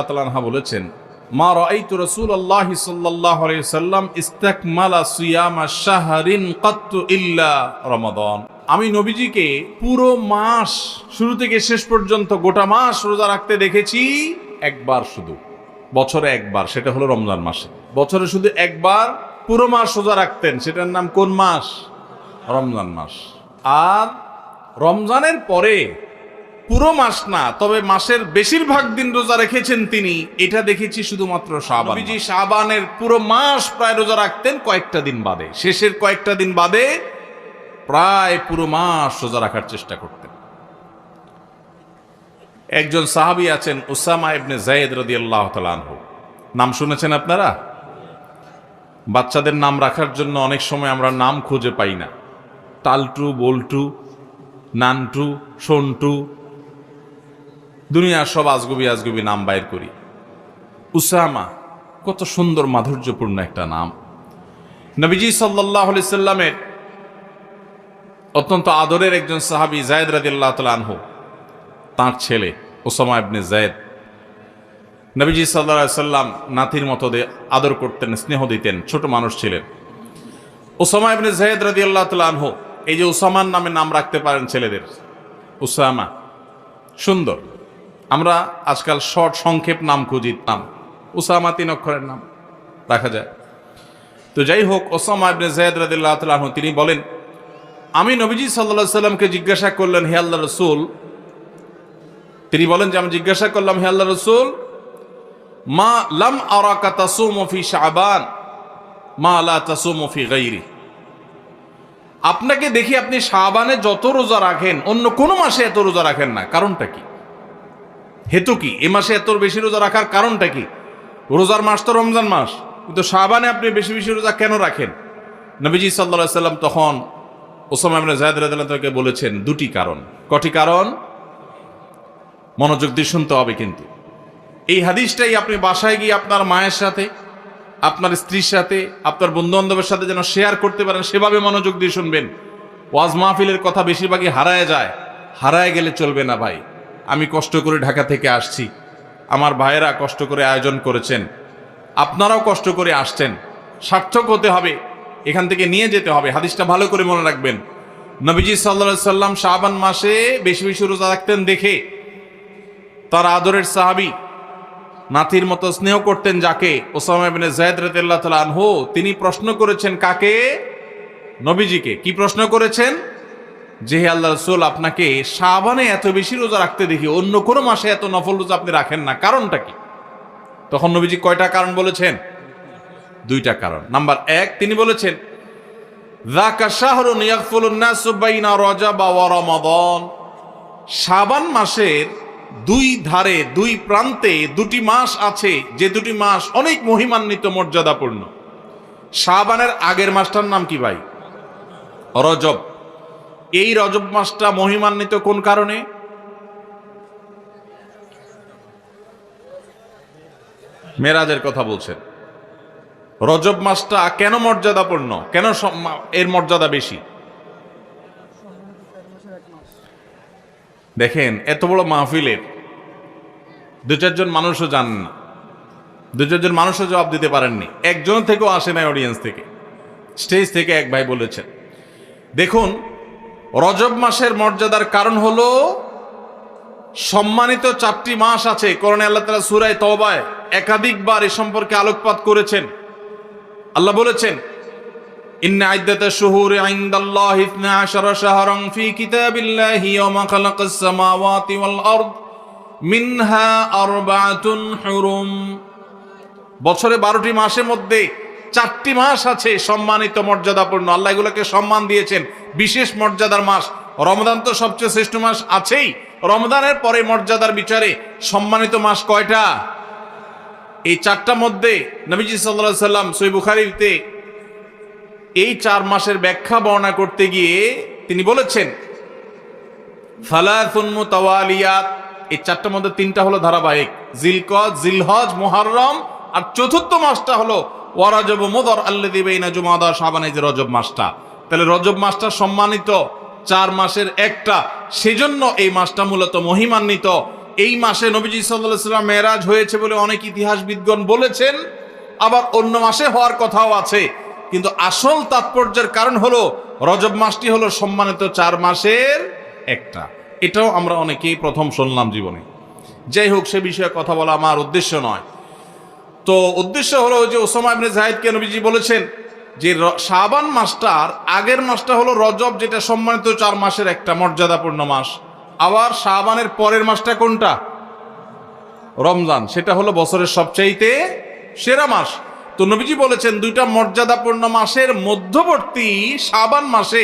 তাআলা আনহা বলেছেন, মা রাআইতু রাসূলুল্লাহি সাল্লাল্লাহু আলাইহি ওয়াসাল্লাম ইস্তাকমালা সিয়ামা শাহরিন কাত্তু ইল্লা রমাদান। আমি নবীজিকে পুরো মাস শুরু থেকে শেষ পর্যন্ত গোটা মাস রোজা রাখতে দেখেছি একবার, শুধু বছরে একবার, সেটা হলো রমজান মাসে। বছরে শুধু একবার পুরো মাস রোজা রাখতেন, সেটার নাম কোন মাস? রমজান মাস। আর রমজানের পরে পুরো মাস না, তবে মাসের বেশিরভাগ দিন রোজা রেখেছেন তিনি, এটা দেখেছি শুধুমাত্র শাবান। নবীজি শাবানের পুরো মাস প্রায় রোজা রাখতেন, কয়েকটা দিন বাদে, শেষের কয়েকটা দিন বাদে প্রায় পুরো মাস রোজা রাখার চেষ্টা করতেন। একজন সাহাবী আছেন উসামা ইবনে যায়েদ রাদিয়াল্লাহু তাআলা আনহু, নাম শুনেছেন আপনারা? বাচ্চাদের নাম রাখার জন্য অনেক সময় আমরা নাম খুঁজে পাই না, টালটু, বল্টু, নানটু, সন্টু, দুনিয়ার সব আজগুবি নাম বাইর করি। উসামা কত সুন্দর মাধুর্যপূর্ণ একটা নাম। নবীজি সাল্লাল্লাহু আলাইহি সাল্লামের অত্যন্ত আদরের একজন সাহাবী যায়েদ রাদিয়াল্লাহু তাআলা আনহু, তার ছেলে উসামা ইবনে যায়েদ, নবীজি সাল্লাল্লাহু আলাইহি সাল্লাম নাতির মতো আদর করতেন, স্নেহ দিতেন, ছোট মানুষ ছিলেন। উসামা ইবনে যায়েদ রাদিয়াল্লাহু তাআলা আনহু, এই যে উসামার নামে নাম রাখতে পারেন ছেলেদের, উসামা সুন্দর। আমরা আজকাল শর্ট সংক্ষেপ নাম খুঁজি, নাম উসামা 3 অক্ষরের নাম রাখা যায়। তো যাই হোক, উসামা ইবনে যায়েদ রাদিয়াল্লাহু তাআলা আনহু তিনি বলেন, আমি নবীজি সাল্লাল্লাহু আলাইহি সাল্লামকে জিজ্ঞাসা করলেন, হে আল্লাহর রাসূল, তিনি বলেন যে আমি জিজ্ঞাসা করলাম, হে আল্লাহর রাসূল, মা লাম আরাকা তাসুমু ফি শাবান মা লা তাসুমু ফি গায়রি। আপনাকে দেখি আপনি শাবানে যত রোজা রাখেন অন্য কোন মাসে এত রোজা রাখেন না, কারণটা কি? হেতু কি? এ মাসে এত বেশি রোজা রাখার কারণটা কি? রোজার মাস তো রমজান মাস, কিন্তু শাবানে আপনি বেশি বেশি রোজা কেন রাখেন? নবীজি সাল্লাল্লাহু আলাইহি সাল্লাম তখন উসামা ইবনে যায়েদ রাদিয়াল্লাহু তাআলাকে বলেছেন 2টি কারণ। কটি কারণ? মনোযোগ দিয়ে শুনতে হবে কিন্তু। এই হাদিসটাই আপনি বাসায় গিয়ে আপনার মায়ের সাথে, আপনার স্ত্রীর সাথে, আপনার বন্ধু বান্ধবের সাথে যেন শেয়ার করতে পারেন, সেভাবে মনোযোগ দিয়ে শুনবেন। ওয়াজ মাহফিলের কথা বেশিরভাগই হারায় যায়, হারায় গেলে চলবে না ভাই। আমি কষ্ট করে ঢাকা থেকে আসছি, আমার ভাইয়েরা কষ্ট করে আয়োজন করেছেন, আপনারাও কষ্ট করে আসছেন, সার্থক হতে হবে, এখান থেকে নিয়ে যেতে হবে। হাদিসটা ভালো করে মনে রাখবেন। নবীজি সাল্লাল্লাহু আলাইহি সাল্লাম শাবান মাসে বেশি বেশি রোজা রাখতেন দেখে তার আদরের সাহাবী, নাতির মতো স্নেহ করতেন যাকে, উসামা ইবনে যায়েদ রাদিয়াল্লাহু তাআলা আনহু, তিনি প্রশ্ন করেছেন কাকে? নবীজিকে। কি প্রশ্ন করেছেন? যে হে আল্লাহর রাসূল, আপনাকে শাবানে এত বেশি রোজা রাখতে দেখি, অন্য কোনো মাসে এত নফল রোজা আপনি রাখেন না, কারণটা কি? তখন নবীজি কয়টা কারণ বলেছেন? 2টা কারণ। নাম্বার 1, তিনি বলেছেন, যাকা শাহরুন ইয়াগফুলুন নাসু বাইনা রজব ওয়া রমাদান। শাবান মাসের 2 ধারে, 2 প্রান্তে 2টি মাস আছে, যে 2টি মাস অনেক মহিমান্বিত, মর্যাদাপূর্ণ। শাবানের আগের মাসটার নাম কি ভাই? রজব। এই রজব মাসটা মহিমান্বিত কোন কারণে? মেরাজের কথা বলছেন। রজব মাসটা কেন মর্যাদাপূর্ণ, কেন এর মর্যাদা বেশি? দেখেন, এত বড় মাহফিলের 2-4 জন মানুষও জানেন না, 2-4 জন মানুষও জবাব দিতে পারেননি, একজন থেকেও আসে নাই অডিয়েন্স থেকে, স্টেজ থেকে এক ভাই বলেছেন। দেখুন, রজব মাসের মর্যাদার কারণ হলো সম্মানিত 4টি মাস আছে। কোরআনে আল্লাহ তাআলা সূরা তাওবায় একাধিকবার এ সম্পর্কে আলোকপাত করেছেন। আল্লাহ বলেছেন, ইন্না ইদ্দাতাশ শুহুরি ইনদাল্লাহি 12 শাহরান ফি কিতাবিল্লাহি ইয়াওমা খালাকাস সামাওয়াতি ওয়াল আরদ মিনহা আরবাআতুন হুরুম। বছরে 12টি মাসের মধ্যে 4টি মাস আছে সম্মানিত, মর্যাদাপূর্ণ। আল্লাহ এগুলোকে সম্মান দিয়েছেন, বিশেষ মর্যাদার মাস। রমজান তো সবচেয়ে শ্রেষ্ঠ মাস আছেই, রমজানের পরে মর্যাদার বিচারে সম্মানিত মাস কয়টা? এই 4টার মধ্যে নবীজি সাল্লাল্লাহু আলাইহি সাল্লাম সহিহ বুখারীতে এই 4 মাসের ব্যাখ্যা বর্ণনা করতে গিয়ে তিনি বলেছেন, ফালাসুন মুতাওয়ালিয়াত। এই 4টার মধ্যে 3টা হলো ধারাবাহিক, জিলকদ, জিলহজ, মুহররম, আর 4র্থ মাসটা হলো ওয়া রজব মুদর আল্লাযী বাইনা জুমাদা শাবান, এই যে রজব মাসটা। তাহলে রজব মাসটা সম্মানিত 4 মাসের একটা, সেজন্য এই মাসটা মূলত মহিমান্বিত। এই মাসে নবীজি সাল্লাল্লাহু আলাইহি ওয়াসাল্লাম মেরাজ হয়েছে বলে অনেক ইতিহাসবিদগণ বলেছেন, আবার অন্য মাসে হওয়ার কথাও আছে। কিন্তু আসল তাৎপর্যের কারণ হলো রজব মাসটি হলো সম্মানিত 4 মাসের একটা। এটাও আমরা অনেকেই প্রথম শুনলাম জীবনে। যাই হোক, সে বিষয়ে কথা বলা আমার উদ্দেশ্য নয়। তো উদ্দেশ্য হলো যে উসামা ইবনে যায়েদকে নবীজি বলেছেন যে শাবান মাসটার আগের মাসটা হলো রজব, যেটা সম্মানিত 4 মাসের একটা মর্যাদাপূর্ণ মাস। আবার শাবানের পরের মাসটা কোনটা? রমজান, সেটা হলো বছরের সবচাইতে সেরা মাস। তো নবীজি বলেছেন দুইটা মর্যাদাপূর্ণ মাসের মধ্যবর্তী শাবান মাসে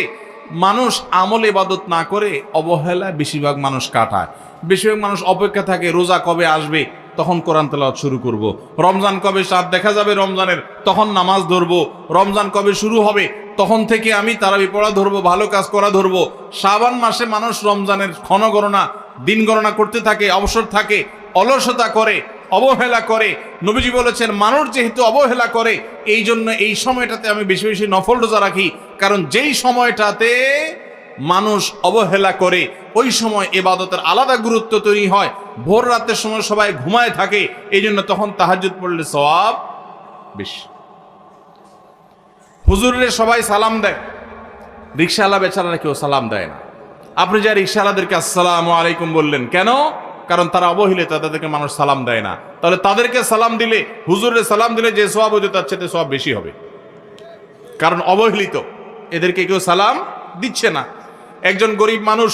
মানুষ আমল ইবাদত না করে অবহেলায় বেশিরভাগ মানুষ কাটায়। বেশিরভাগ মানুষ অপেক্ষা থাকে রোজা কবে আসবে, তখন কোরআন তেলাওয়াত শুরু করব। রমজান কবে চাঁদ দেখা যাবে রমজানের, তখন নামাজ ধরবো। রমজান কবে শুরু হবে, তখন থেকে আমি তারাবি পড়া ধরবো, ভালো কাজ করা ধরবো। শাবান মাসে মানুষ রমজানের ক্ষণগণনা, দিন গণনা করতে থাকে, অবসর থাকে, অলসতা করে, অবহেলা করে। নবীজি বলেছেন মানুষ যেহেতু অবহেলা করে, এই জন্য এই সময়টাতে আমি বেশি বেশি নফল রোজা রাখি। কারণ যেই সময়টাতে মানুষ অবহেলা করে ওই সময় ইবাদতের আলাদা গুরুত্ব তৈরি হয়। ভোর রাতের সময় সবাই ঘুমায় থাকে, এই জন্য তখন তাহাজ্জুদ পড়লে সওয়াব বেশি। হুজুরে সবাই সালাম দেয়, রিকশাওয়ালা বেচারারা কেউ সালাম দেয় না। আপনি যা রিকশাওয়ালাদেরকে আসসালামু আলাইকুম বললেন কেন? কারণ তারা অবহেলিত, তাদেরকে মানুষ সালাম দেয় না। তাহলে তাদেরকে সালাম দিলে, হুজুরে সালাম দিলে যে সওয়াব হইতো তার চেয়ে সওয়াব বেশি হবে, কারণ অবহেলিত, এদেরকে কেউ সালাম দিচ্ছে না। একজন গরিব মানুষ,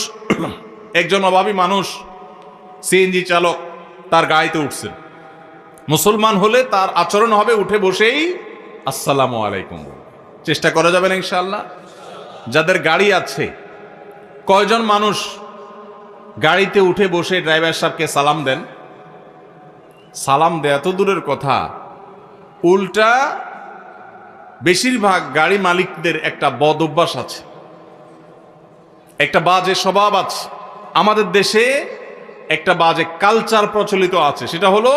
একজন অভাবী মানুষ, সিএনজি চালক, তার গাড়িতে উঠছেন। মুসলমান হলে তার আচরণ হবে উঠে বসেই আসসালামু আলাইকুম। চেষ্টা করা যাবে না ইনশাআল্লাহ? যাদের গাড়ি আছে, কয়জন মানুষ গাড়িতে উঠে বসে ড্রাইভার সাহেবকে সালাম দেন? সালাম দেয়া তো দূরের কথা, উল্টা বেশিরভাগ গাড়ি মালিকদের একটা বদ অভ্যাস আছে, একটা বাজে স্বভাব আছে। আমাদের দেশে একটা বাজে কালচার প্রচলিত আছে, সেটা হলো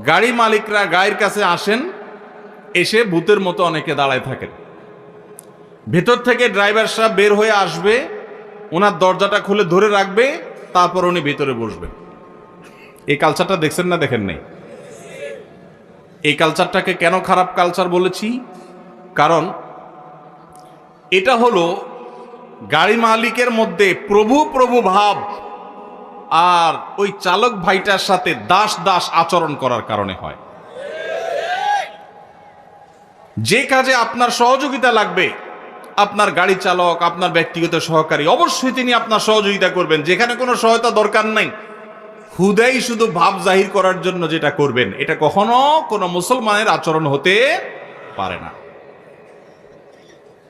গাড়ি মালিকরা গাড়ির কাছে আসেন, এসে ভূতের মতো অনেকে দাঁড়ায় থাকেন। ভেতর থেকে ড্রাইভার সাহেব বের হয়ে আসবে, ওনার দরজাটা খুলে ধরে রাখবে, তারপর উনি ভিতরে বসবেন। এই কালচারটা দেখছেন না দেখেন নাই? এই কালচারটাকে কেন খারাপ কালচার বলেছি? কারণ এটা হলো গাড়ি মালিকের মধ্যে প্রভু প্রভু ভাব আর ওই চালক ভাইটার সাথে দাস দাস আচরণ করার কারণে হয়। যে কাজে আপনার সহযোগিতা লাগবে, আপনার গাড়ি চালক, আপনার ব্যক্তিগত সহকারী, অবশ্যই তিনি আপনার সহযোগিতা করবেন। যেখানে কোনো সহায়তা দরকার নাই, হুদাই শুধু ভাব জাহির করার জন্য যেটা করবেন, এটা কখনো কোনো মুসলমানের আচরণ হতে পারে না।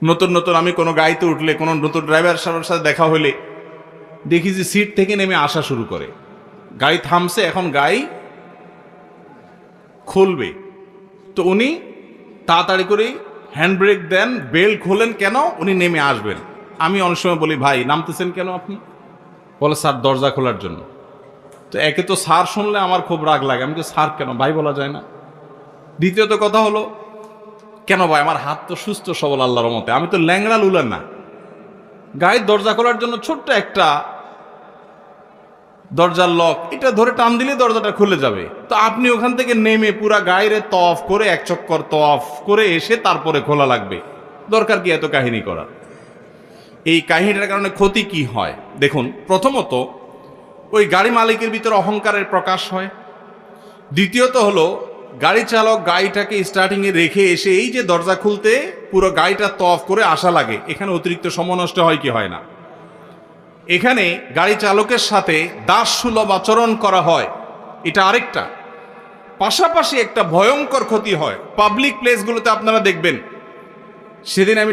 নতুন নতুন আমি কোনো গাড়িতে উঠলে, কোনো নতুন ড্রাইভার সাহেবের সাথে দেখা হলে দেখি যে সিট থেকে নেমে আসা শুরু করে। গাড়ি থামছে, এখন গাড়ি খুলবে, তো উনি তাড়াতাড়ি করে হ্যান্ড ব্রেক দেন, বেল্ট খোলেন, কেন? উনি নেমে আসবেন। আমি অনেক সময় বলি, ভাই নামতেছেন কেন আপনি? বলে স্যার দরজা খোলার জন্য। তো একে তো স্যার শুনলে আমার খুব রাগ লাগে, আমি তো স্যার কেন, ভাই বলা যায় না? দ্বিতীয়ত কথা হলো, কেন ভাই, আমার হাত তো সুস্থ সবল আল্লাহর রহমতে, আমি তো ল্যাংড়া লুলার না। গাড়ির দরজা খোলার জন্য ছোট্ট একটা দরজার লক, এটা ধরে টান দিলে দরজাটা খুলে যাবে। তো আপনি ওখান থেকে নেমে পুরা গাড়িরে তওয়াফ করে, এক চক্কর তওয়াফ করে এসে তারপরে খোলা লাগবে? দরকার কি এত কাহিনী করা? এই কাহিনীটার কারণে ক্ষতি কি হয় দেখুন। প্রথমত, ওই গাড়ি মালিকের ভিতরে অহংকারের প্রকাশ হয়। দ্বিতীয়ত হলো, গাড়ি চালক গাড়িটাকে স্টার্টিংয়ে রেখে এসে এই যে দরজা খুলতে পুরো গাড়িটা তওয়াফ করে আসা লাগে, এখানে অতিরিক্ত সময় নষ্ট হয় কি হয় না? এখানে গাড়ি চালকের সাথে দাস সুলভ আচরণ করা হয়, এটা আরেকটা। পাশাপাশি একটা ভয়ঙ্কর ক্ষতি হয় পাবলিক প্লেসগুলোতে। আপনারা দেখবেন, সেদিন আমি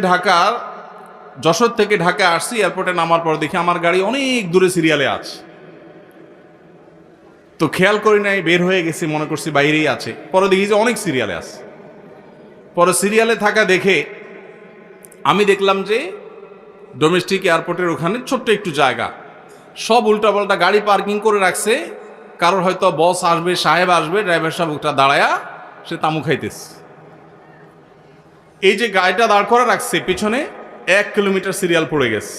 যশোর থেকে ঢাকা আসছি, এয়ারপোর্টে নামার পর দেখি আমার গাড়ি অনেক দূরে সিরিয়ালে আছে। তো খেয়াল করি নাই, বের হয়ে গেছি, মনে করছি বাইরেই আছে। পরে দেখি যে অনেক সিরিয়ালে আছে। পরে সিরিয়ালে থাকা দেখে আমি দেখলাম যে ডোমেস্টিক এয়ারপোর্টের ওখানে ছোট্ট একটু জায়গা, সব উল্টাপাল্টা গাড়ি পার্কিং করে রাখছে। কারোর হয়তো বস আসবে, সাহেব আসবে, ড্রাইভার সাহেব ওটা দাঁড়ায়া সে তামু খাইতেছে। এই যে গাড়িটা দাঁড় করে রাখছে, পিছনে 1 কিলোমিটার সিরিয়াল পড়ে গেছে।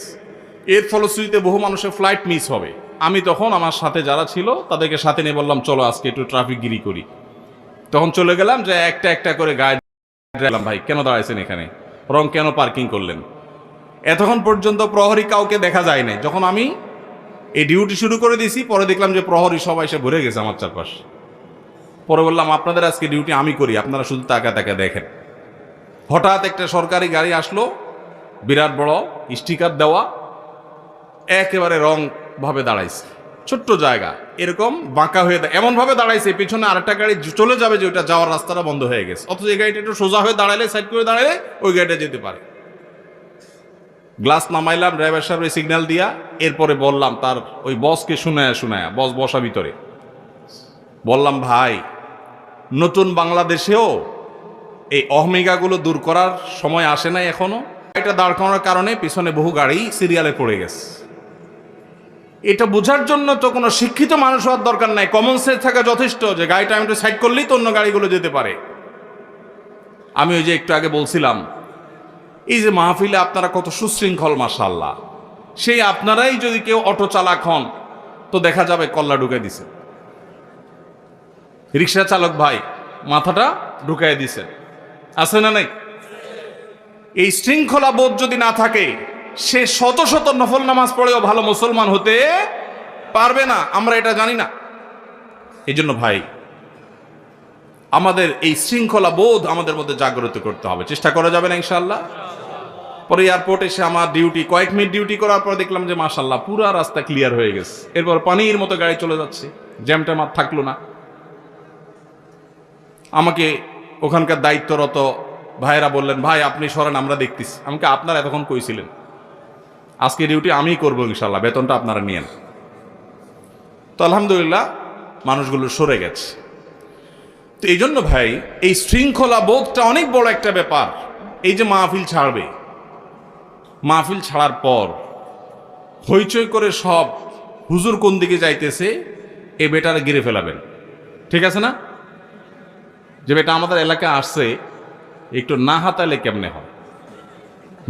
এর ফলশ্রুতিতে বহু মানুষের ফ্লাইট মিস হবে। আমি তখন আমার সাথে যারা ছিল তাদেরকে সাথে নিয়ে বললাম চলো আজকে একটু ট্রাফিক গিরি করি। তখন চলে গেলাম, যে একটা একটা করে গায়ে দিলাম, ভাই কেন দাঁড়াইছেন এখানে, রং কেন পার্কিং করলেন। এতক্ষণ পর্যন্ত প্রহরী কাউকে দেখা যায় নাই। যখন আমি এই ডিউটি শুরু করে দিয়েছি, পরে দেখলাম যে প্রহরী সবাই এসে ভরে গেছে আমার চারপাশ। পরে বললাম আপনাদের আজকে ডিউটি আমি করি, আপনারা শুধু তাকা তাকা দেখেন। হঠাৎ একটা সরকারি গাড়ি আসলো, বিরাট বড় স্টিকার দেওয়া, একেবারে রং ভাবে দাঁড়াইছে, ছোট্ট জায়গা এরকম বাঁকা হয়ে এমন ভাবে দাঁড়াইছে, পিছনে আরেকটা গাড়ি চলে যাবে যে ওইটা যাওয়ার রাস্তাটা বন্ধ হয়ে গেছে, অথচ এই গাড়িটা একটু সোজা হয়ে দাঁড়ালে, সাইড করে দাঁড়ালে ওই গাড়িটা যেতে পারে। গ্লাস নামাইলাম, ড্রাইভার সাহেবের সিগন্যাল দিয়া, এরপরে বললাম তার ওই বসকে শোনায়া বস বসা ভিতরে বললাম, ভাই নতুন বাংলাদেশেও এই অহমিকাগুলো দূর করার সময় আসে নাই এখনো। এটা দাঁড় করানোর কারণে পিছনে বহু গাড়ি সিরিয়ালে পড়ে গেছে। এটা বোঝার জন্য তো কোনো শিক্ষিত মানুষ হওয়ার দরকার নাই, কমন সেন্স থাকা যথেষ্ট, যে গাড়িটা আমি একটু সাইড করলেই তো অন্য গাড়িগুলো যেতে পারে। আমি ওই যে একটু আগে বলছিলাম, এই যে মাহফিলে আপনারা কত সুশৃঙ্খল, মাশাআল্লাহ, সেই আপনারাই যদি কেউ অটো চালক হন তো দেখা যাবে কল্লা ঢুকে দিছে, রিক্সা চালক ভাই মাথাটা ঢুকাই দিছে, আছে না নাই? এই শৃঙ্খলা বোধ যদি না থাকে, সে শত শত নফল নামাজ পড়েও ভালো মুসলমান হতে পারবে না। আমরা এটা জানি না। এই জন্য ভাই আমাদের এই শৃঙ্খলা বোধ আমাদের মধ্যে জাগ্রত করতে হবে, চেষ্টা করা যাবে না ইনশাআল্লাহ। পরে এয়ারপোর্ট এসে আমার ডিউটি, কয়েক মিনিট ডিউটি করার পর দেখলাম যে মাশাআল্লাহ পুরা রাস্তা ক্লিয়ার হয়ে গেছে। এরপর পানির মতো গাড়ি চলে যাচ্ছে, জ্যামটা আর থাকলো না। আমাকে ওখানকার দায়িত্বরত ভাইয়েরা বললেন, ভাই আপনি সরেন, আমরা দেখতেছি। আমাকে আপনারা এতক্ষণ কইছিলেন, আজকে ডিউটি আমিই করবো ইনশাল্লাহ, বেতনটা আপনারা নিয়েন। তো আলহামদুলিল্লাহ মানুষগুলো সরে গেছে। তো এই জন্য ভাই এই শৃঙ্খলা বোধটা অনেক বড় একটা ব্যাপার। এই যে মাহফিল ছাড়বে, মাহফিল ছাড়ার পর হইচই করে সব হুজুর কোন দিকে যাইতেছে এ বেটারে গিরে ফেলাবেন, ঠিক আছে না? যে বেটা আমাদের এলাকায় আসছে, একটু না হাতালে কেমনে হয়।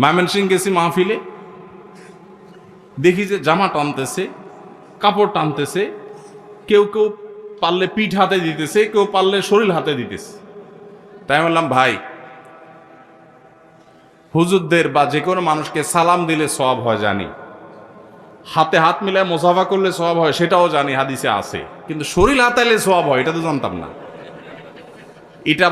ময়মনসিং গেছি মাহফিলে, দেখি যে জামা টানতেছে, কাপড় টানতেছে, কেউ কেউ পারলে পিঠ হাতে দিতেছে, কেউ পারলে শরীর হাতে দিতেছে। তাই বললাম, ভাই হুজুরদের বা যে কোনো মানুষকে সালাম দিলে সওয়াব হয় জানি, হাতে হাত মিলায় মুসাফা করলে সওয়াব হয় সেটাও জানি, হাদিসে আছে, কিন্তু শরীর হাতাইলে সওয়াব হয় এটা তো জানতাম না। এটা